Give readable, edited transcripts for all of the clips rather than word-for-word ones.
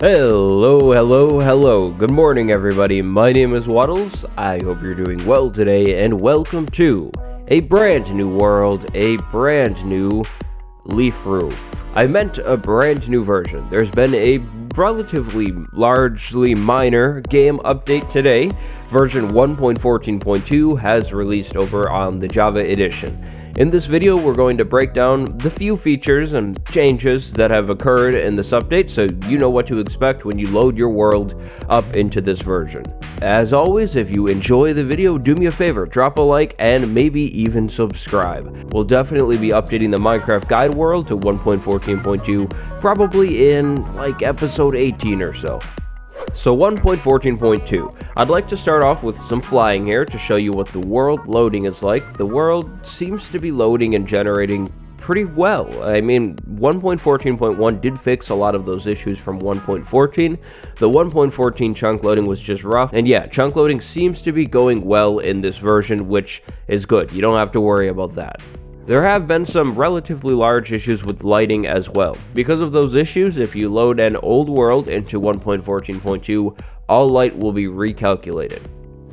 Hello. Good morning, everybody. My name is Waddles. I hope you're doing well today, and welcome to a brand new world, a brand new leaf roof. I meant a brand new version. There's been a relatively largely minor game update today. Version 1.14.2 has released over on the Java edition. In this video, we're going to break down the few features and changes that have occurred in this update so you know what to expect when you load your world up into this version. As always, if you enjoy the video, do me a favor, drop a like and maybe even subscribe. We'll definitely be updating the Minecraft guide world to 1.14.2 probably in like episode 18 or so. So 1.14.2, I'd like to start off with some flying here to show you what the world loading is like. The world seems to be loading and generating pretty well. I mean, 1.14.1 did fix a lot of those issues from 1.14. The 1.14 chunk loading was just rough, and yeah, chunk loading seems to be going well in this version, which is good. You don't have to worry about that. There have been some relatively large issues with lighting as well. Because of those issues, if you load an old world into 1.14.2, all light will be recalculated.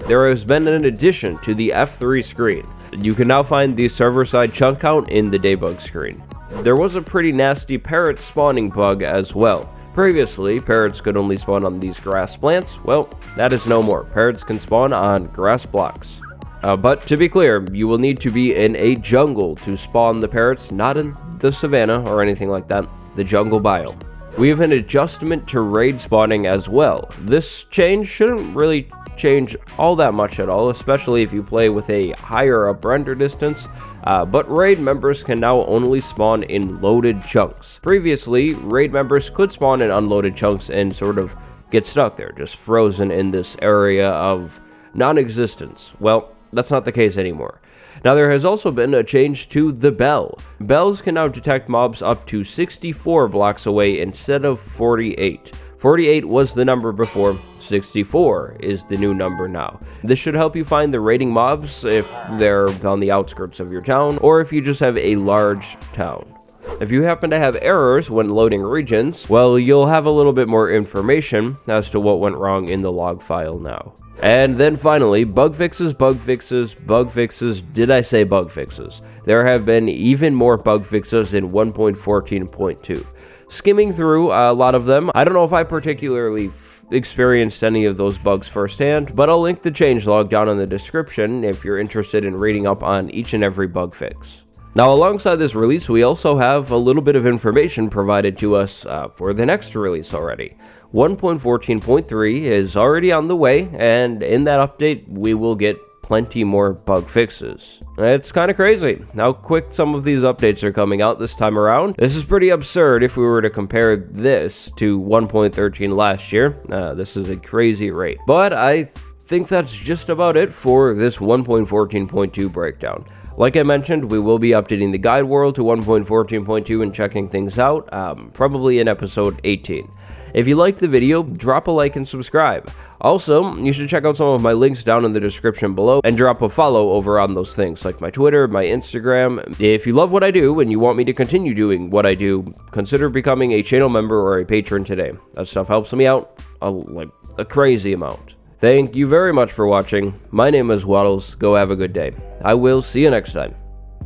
There has been an addition to the F3 screen. You can now find the server-side chunk count in the debug screen. There was a pretty nasty parrot spawning bug as well. Previously, parrots could only spawn on these grass plants. Well, that is no more. Parrots can spawn on grass blocks. But to be clear, you will need to be in a jungle to spawn the parrots, not in the savannah or anything like that, the jungle biome. We have an adjustment to raid spawning as well. This change shouldn't really change all that much at all, especially if you play with a higher up render distance, but raid members can now only spawn in loaded chunks. Previously, raid members could spawn in unloaded chunks and sort of get stuck there, just frozen in this area of non-existence. Well, that's not the case anymore. Now, there has also been a change to the bell. Bells can now detect mobs up to 64 blocks away instead of 48. 48 was the number before, 64 is the new number now. This should help you find the raiding mobs if they're on the outskirts of your town, or if you just have a large town. If you happen to have errors when loading regions, well, you'll have a little bit more information as to what went wrong in the log file now. And then finally, bug fixes. Did I say bug fixes? There have been even more bug fixes in 1.14.2. Skimming through a lot of them, I don't know if I particularly experienced any of those bugs firsthand, but I'll link the changelog down in the description if you're interested in reading up on each and every bug fix. Now, alongside this release, we also have a little bit of information provided to us for the next release already. 1.14.3 is already on the way, and in that update, we will get plenty more bug fixes. It's kind of crazy how quick some of these updates are coming out this time around. This is pretty absurd if we were to compare this to 1.13 last year. This is a crazy rate. But I think that's just about it for this 1.14.2 breakdown. Like I mentioned, we will be updating the guide world to 1.14.2 and checking things out, probably in episode 18. If you liked the video, drop a like and subscribe. Also, you should check out some of my links down in the description below and drop a follow over on those things, like my Twitter, my Instagram. If you love what I do and you want me to continue doing what I do, consider becoming a channel member or a patron today. That stuff helps me out like a crazy amount. Thank you very much for watching. My name is Waddles. Go have a good day. I will see you next time.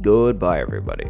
Goodbye, everybody.